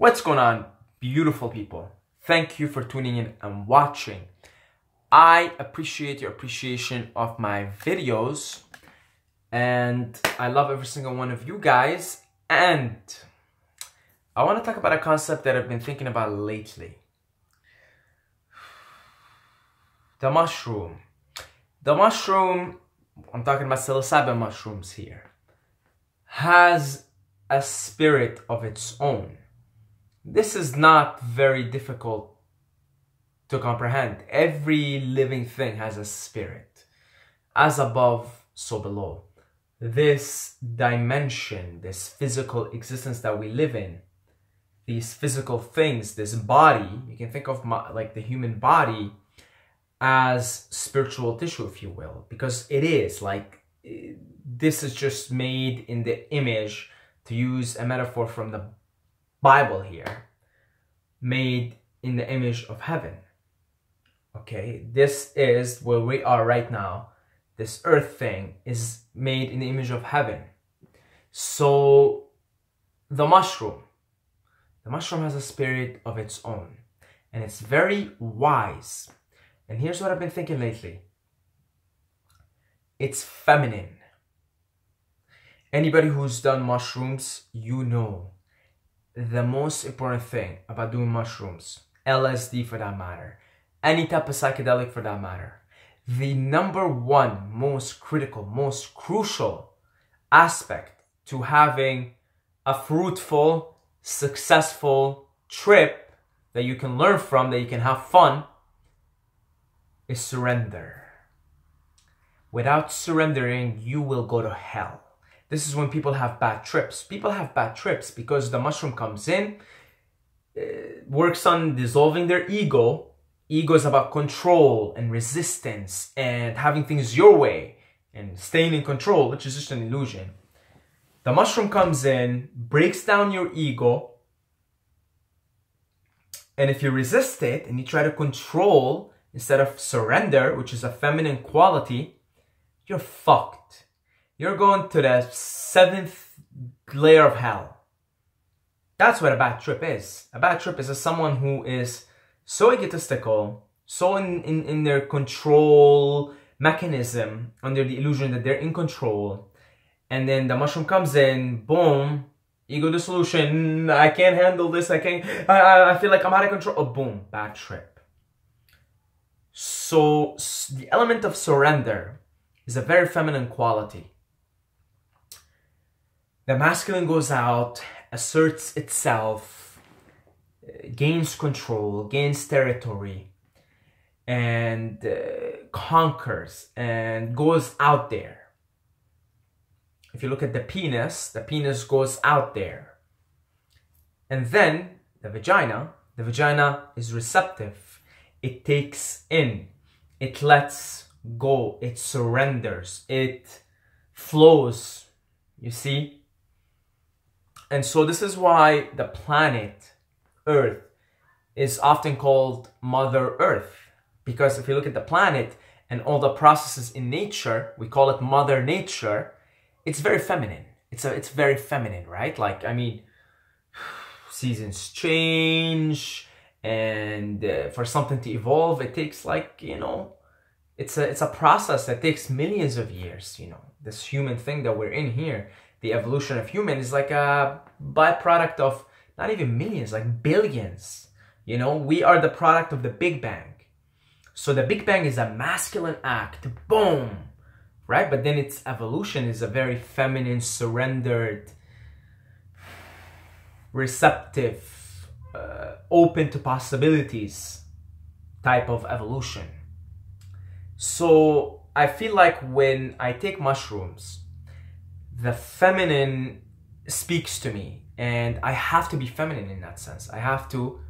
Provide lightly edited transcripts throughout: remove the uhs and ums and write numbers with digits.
What's going on, beautiful people? Thank you for tuning in and watching. I appreciate your appreciation of my videos, and I love every single one of you guys. And I want to talk about a concept that I've been thinking about lately. The mushroom. The mushroom, I'm talking about psilocybin mushrooms here, has a spirit of its own. This is not very difficult to comprehend. Every living thing has a spirit. As above, so below. This dimension, this physical existence that we live in, these physical things, this body, you can think of like the human body as spiritual tissue, if you will, because it is like, this is just made in the image, to use a metaphor from the Bible here, made in the image of heaven. Okay, this is where we are right now. This earth thing is made in the image of heaven. So the mushroom has a spirit of its own, and it's very wise. And here's what I've been thinking lately. It's feminine. Anybody who's done mushrooms, you know the most important thing about doing mushrooms, LSD for that matter, any type of psychedelic for that matter, the number one most critical, most crucial aspect to having a fruitful, successful trip that you can learn from, that you can have fun, is surrender. Without surrendering, you will go to hell. This is when people have bad trips. People have bad trips because the mushroom comes in, works on dissolving their ego. Ego is about control and resistance and having things your way and staying in control, which is just an illusion. The mushroom comes in, breaks down your ego, and if you resist it and you try to control instead of surrender, which is a feminine quality, you're fucked. You're going to the 7th layer of hell. That's what a bad trip is. A bad trip is someone who is so egotistical, so in their control mechanism, under the illusion that they're in control. And then the mushroom comes in, boom, ego dissolution, I can't handle this, I feel like I'm out of control. Oh, boom, bad trip. So the element of surrender is a very feminine quality. The masculine goes out, asserts itself, gains control, gains territory, and conquers and goes out there. If you look at the penis goes out there. And then the vagina is receptive. It takes in, it lets go, it surrenders, it flows, you see? And so this is why the planet Earth is often called Mother Earth. Because if you look at the planet and all the processes in nature, we call it Mother Nature, it's very feminine. It's very feminine, right? Like, I mean, seasons change, and for something to evolve, it takes, like, you know, it's a process that takes millions of years, you know. This human thing that we're in here, the evolution of human, is like a byproduct of not even millions, like billions. You know, we are the product of the Big Bang. So the Big Bang is a masculine act, boom, right? But then its evolution is a very feminine, surrendered, receptive, open to possibilities type of evolution. So I feel like when I take mushrooms, the feminine speaks to me, and I have to be feminine in that sense. I have to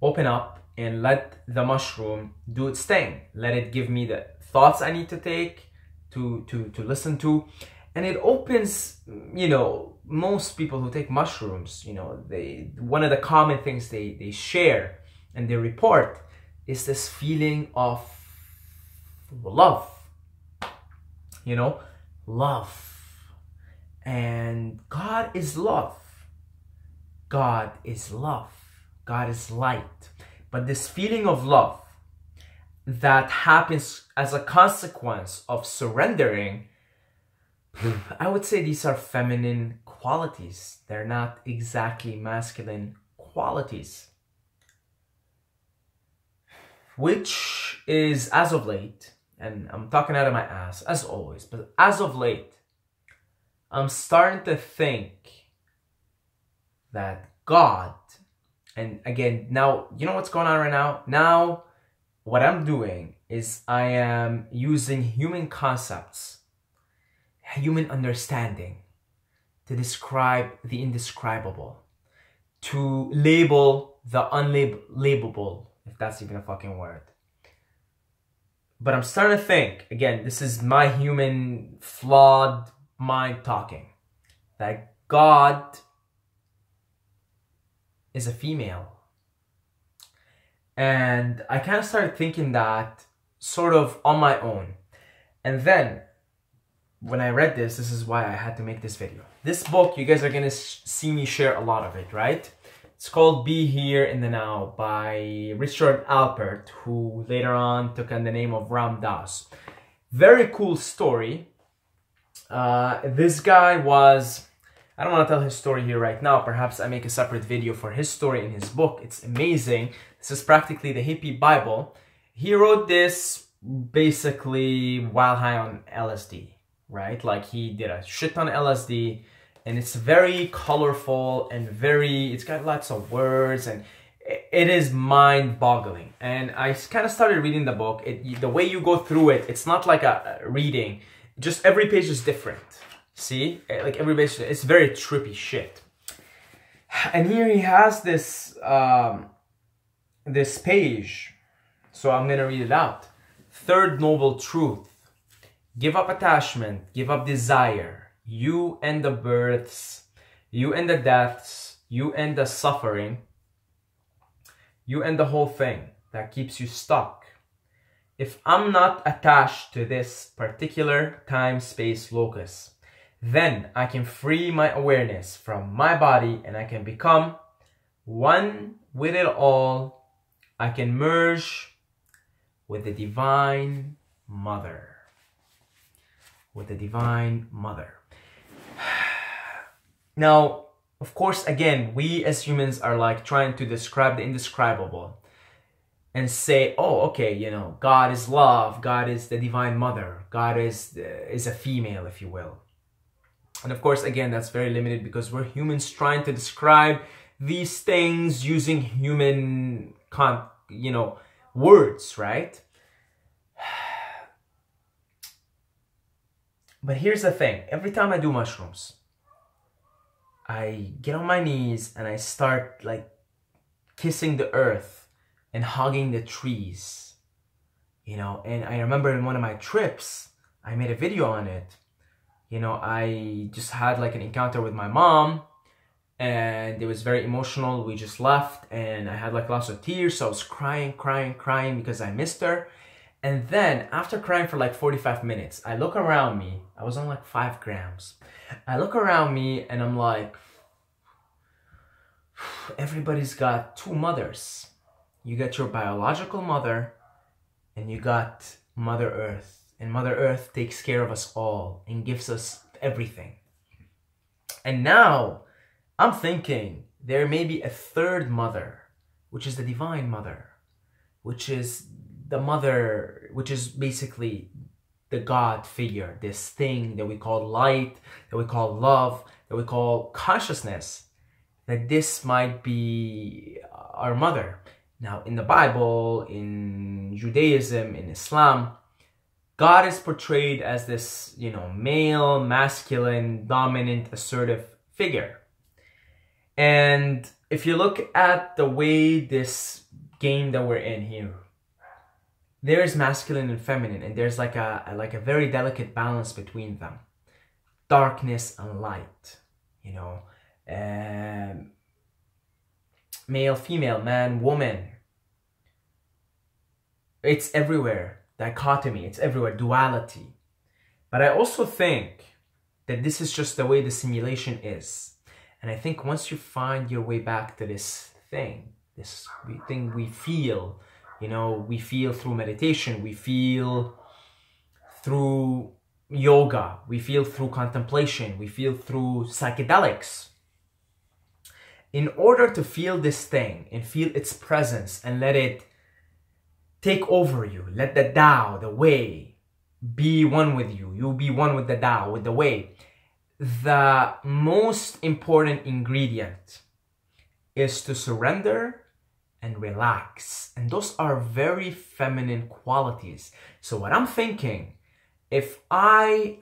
open up and let the mushroom do its thing. Let it give me the thoughts I need to take, to listen to. And it opens, you know, most people who take mushrooms, you know, one of the common things they share and they report is this feeling of love, you know, love. And God is love. God is love. God is light. But this feeling of love that happens as a consequence of surrendering, I would say these are feminine qualities. They're not exactly masculine qualities. Which is, as of late, and I'm talking out of my ass, as always, but as of late, I'm starting to think that God, and again, now, you know what's going on right now? Now, what I'm doing is I am using human concepts, human understanding, to describe the indescribable, to label the unlabelable, if that's even a fucking word. But I'm starting to think, again, this is my human flawed mind talking, that God is a female. And I kind of started thinking that sort of on my own. And then when I read this is why I had to make this video. This book, you guys are going to see me share a lot of it, right? It's called Be Here in the Now by Richard Alpert, who later on took on the name of Ram Dass. Very cool story. This guy was, I don't want to tell his story here right now. Perhaps I make a separate video for his story in his book. It's amazing. This is practically the hippie Bible. He wrote this basically while high on LSD, right? Like he did a shit ton of LSD, and it's very colorful and it's got lots of words, and it is mind-boggling. And I kind of started reading the book. The way you go through it, it's not like a reading. Just every page is different. See? Like every page, it's very trippy shit. And here he has this, this page. So I'm going to read it out. Third noble truth. Give up attachment. Give up desire. You end the births. You end the deaths. You end the suffering. You end the whole thing that keeps you stuck. If I'm not attached to this particular time-space locus, then I can free my awareness from my body and I can become one with it all. I can merge with the Divine Mother. With the Divine Mother. Now, of course, again, we as humans are like trying to describe the indescribable and say, oh, okay, you know, God is love, God is the Divine Mother, God is a female, if you will. And of course, again, that's very limited because we're humans trying to describe these things using human, words, right? But here's the thing. Every time I do mushrooms, I get on my knees and I start like kissing the earth and hugging the trees, you know. And I remember in one of my trips, I made a video on it. You know, I just had like an encounter with my mom and it was very emotional. We just left and I had like lots of tears. So I was crying because I missed her. And then after crying for like 45 minutes, I look around me. I was on like 5 grams. I look around me and I'm like, everybody's got 2 mothers. You got your biological mother and you got Mother Earth. And Mother Earth takes care of us all and gives us everything. And now I'm thinking there may be a 3rd mother, which is the Divine Mother, which is the mother, which is basically the God figure, this thing that we call light, that we call love, that we call consciousness, that this might be our mother. Now, in the Bible, in Judaism, in Islam, God is portrayed as this, you know, male, masculine, dominant, assertive figure. And if you look at the way this game that we're in here, there's masculine and feminine, and there's like a very delicate balance between them. Darkness and light, you know. Male, female, man, woman. It's everywhere. Dichotomy, it's everywhere. Duality. But I also think that this is just the way the simulation is. And I think once you find your way back to this thing we feel, we feel through meditation, we feel through yoga, we feel through contemplation, we feel through psychedelics. In order to feel this thing and feel its presence and let it take over you, let the Tao, the way, be one with you. You'll be one with the Tao, with the way. The most important ingredient is to surrender and relax. And those are very feminine qualities. So what I'm thinking, if I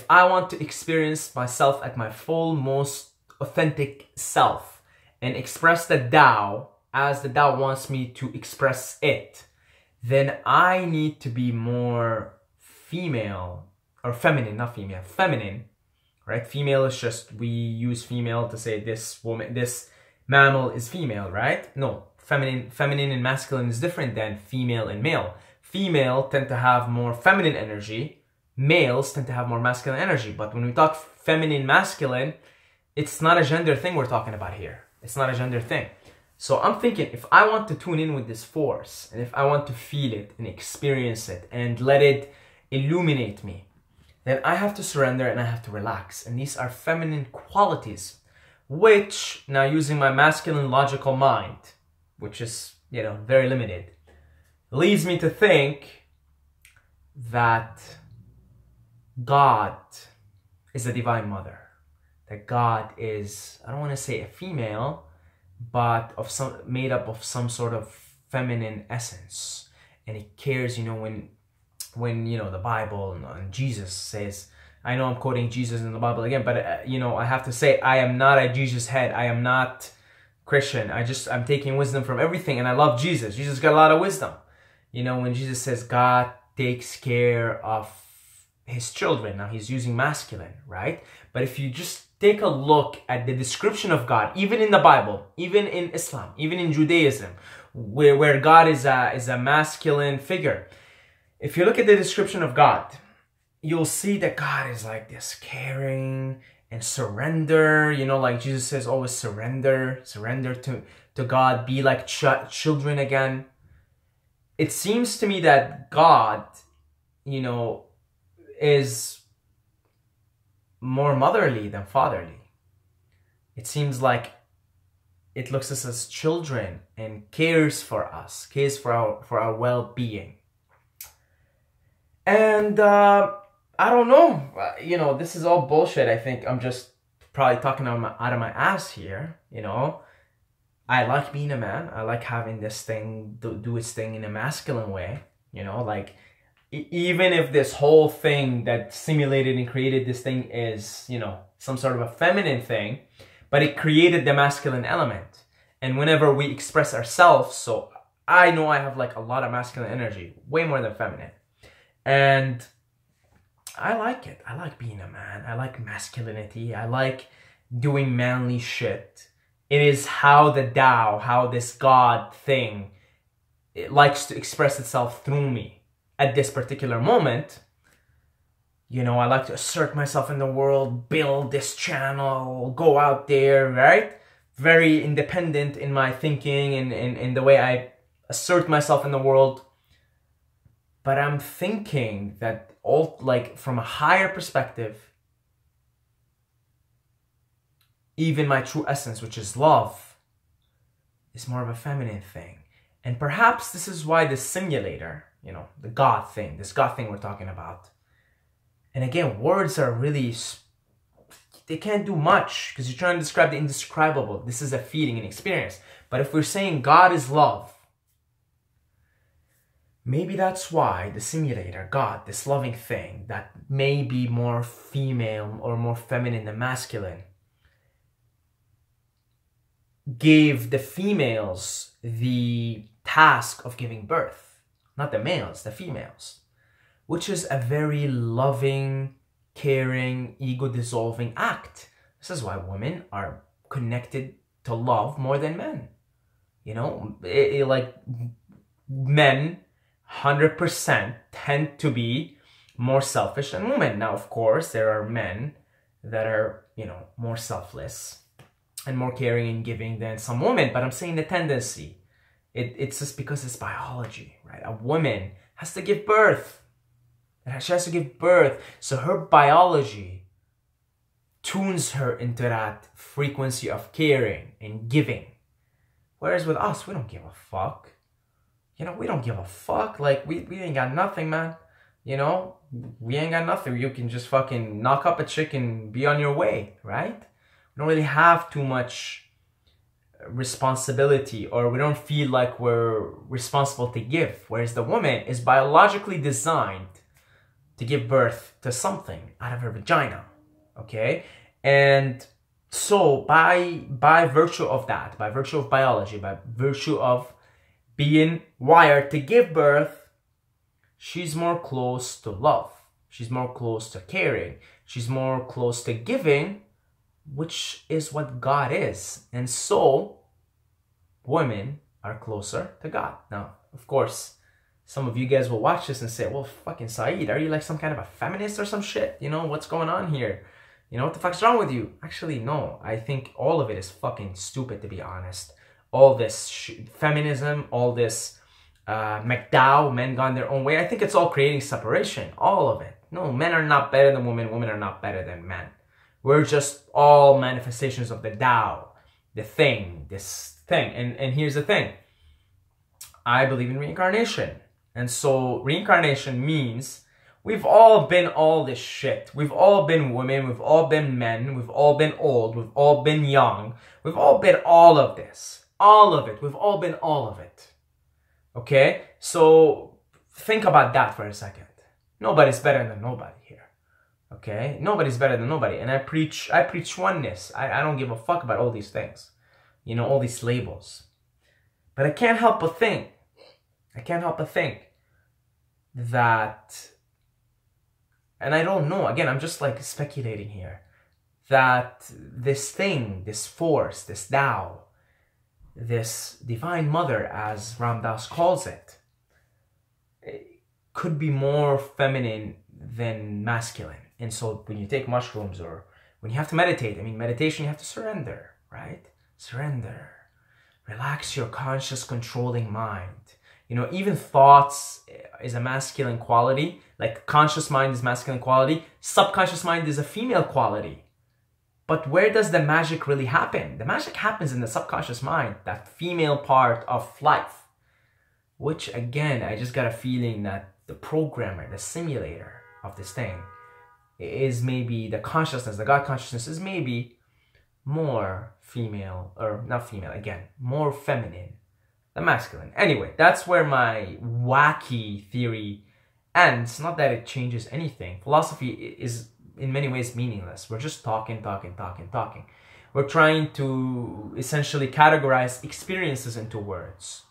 want to experience myself at my full, most authentic self and express the Tao as the Tao wants me to express it, then I need to be more female, or feminine, not female, feminine, right? Female is just, we use female to say this woman, this mammal is female, right? No, feminine and masculine is different than female and male. Female tend to have more feminine energy, males tend to have more masculine energy. But when we talk feminine, masculine, it's not a gender thing we're talking about here. It's not a gender thing. So I'm thinking, if I want to tune in with this force, and if I want to feel it and experience it and let it illuminate me, then I have to surrender and I have to relax. And these are feminine qualities, which, now using my masculine logical mind, which is, very limited, leads me to think that God is a divine mother. That God is, I don't want to say a female, but made up of some sort of feminine essence. And it cares, when the Bible and Jesus says, I know I'm quoting Jesus in the Bible again, but I have to say, I am not a Jesus head. I am not Christian. I'm taking wisdom from everything, and I love Jesus. Jesus got a lot of wisdom. When Jesus says God takes care of his children, now he's using masculine, right? But if you just take a look at the description of God, even in the Bible, even in Islam, even in Judaism, where God is a masculine figure, if you look at the description of God, you'll see that God is like this caring and surrender, like Jesus says, always surrender to God, be like children again. It seems to me that God, is more motherly than fatherly. It seems like it looks at us as children and cares for us, cares for our well-being. And I don't know, this is all bullshit. I think I'm just probably talking out of my ass here. I like being a man. I like having this thing do its thing in a masculine way. Even if this whole thing that simulated and created this thing is, some sort of a feminine thing, but it created the masculine element. And whenever we express ourselves, so I know I have like a lot of masculine energy, way more than feminine. And I like it. I like being a man. I like masculinity. I like doing manly shit. It is how the Tao, how this God thing, it likes to express itself through me. At this particular moment, I like to assert myself in the world, build this channel, go out there, right? Very independent in my thinking and in the way I assert myself in the world. But I'm thinking that from a higher perspective, even my true essence, which is love, is more of a feminine thing. And perhaps this is why the simulator, the God thing, this God thing we're talking about. And again, words are really, they can't do much because you're trying to describe the indescribable. This is a feeling and experience. But if we're saying God is love, maybe that's why the simulator, God, this loving thing that may be more female or more feminine than masculine, gave the females the task of giving birth. Not the males, the females. Which is a very loving, caring, ego-dissolving act. This is why women are connected to love more than men. Like men, 100% tend to be more selfish than women. Now, of course, there are men that are, you know, more selfless and more caring and giving than some women. But I'm saying the tendency, it's just because it's biology, right? A woman has to give birth. She has to give birth. So her biology tunes her into that frequency of caring and giving. Whereas with us, we don't give a fuck. You know, we don't give a fuck. Like, we ain't got nothing, man. You know, we ain't got nothing. You can just fucking knock up a chick and be on your way, right? We don't really have too much responsibility, or we don't feel like we're responsible to give. Whereas the woman is biologically designed to give birth to something out of her vagina, okay? And so by virtue of that, by virtue of biology, by virtue of being wired to give birth, she's more close to love. She's more close to caring. She's more close to giving, which is what God is. And so women are closer to God. Now, of course, some of you guys will watch this and say, well, fucking Saeed, are you like some kind of a feminist or some shit? You know, what's going on here? You know, what the fuck's wrong with you? Actually, no. I think all of it is fucking stupid, to be honest. All this feminism, all this McDowell, men gone their own way. I think it's all creating separation. All of it. No, men are not better than women. Women are not better than men. We're just all manifestations of the Tao. The thing. This thing. And here's the thing. I believe in reincarnation. And so reincarnation means we've all been all this shit. We've all been women. We've all been men. We've all been old. We've all been young. We've all been all of this. All of it. We've all been all of it. Okay? So think about that for a second. Nobody's better than nobody here. Okay? Nobody's better than nobody. And I preach oneness. I don't give a fuck about all these things. You know, all these labels. But I can't help but think that, and I don't know, again, I'm just like speculating here, that this thing, this force, this Tao, this divine mother, as Ram Dass calls it could be more feminine than masculine. And so when you take mushrooms or when you have to meditate, I mean, meditation, you have to surrender, right? Surrender. Relax your conscious, controlling mind. You know, even thoughts is a masculine quality. Like conscious mind is masculine quality. Subconscious mind is a female quality. But where does the magic really happen? The magic happens in the subconscious mind, that female part of life. Which again, I just got a feeling that the programmer, the simulator of this thing is maybe the consciousness, the God consciousness is maybe more female, or not female, again, more feminine than masculine. Anyway, that's where my wacky theory ends. Not that it changes anything. Philosophy is in many ways meaningless. We're just talking. We're trying to essentially categorize experiences into words.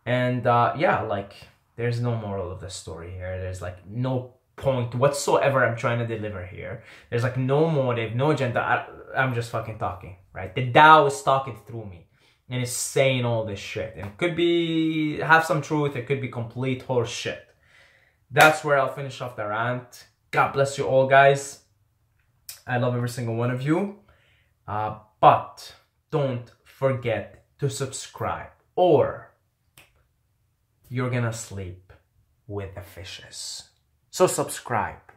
And yeah, like, there's no moral of the story here. There's like no point whatsoever I'm trying to deliver here. There's like no motive, no agenda. I'm just fucking talking, right? The Tao is talking through me and it's saying all this shit. And it could be, have some truth. It could be complete horse shit. That's where I'll finish off the rant. God bless you all, guys. I love every single one of you. But don't forget to subscribe, or you're gonna sleep with the fishes. So subscribe.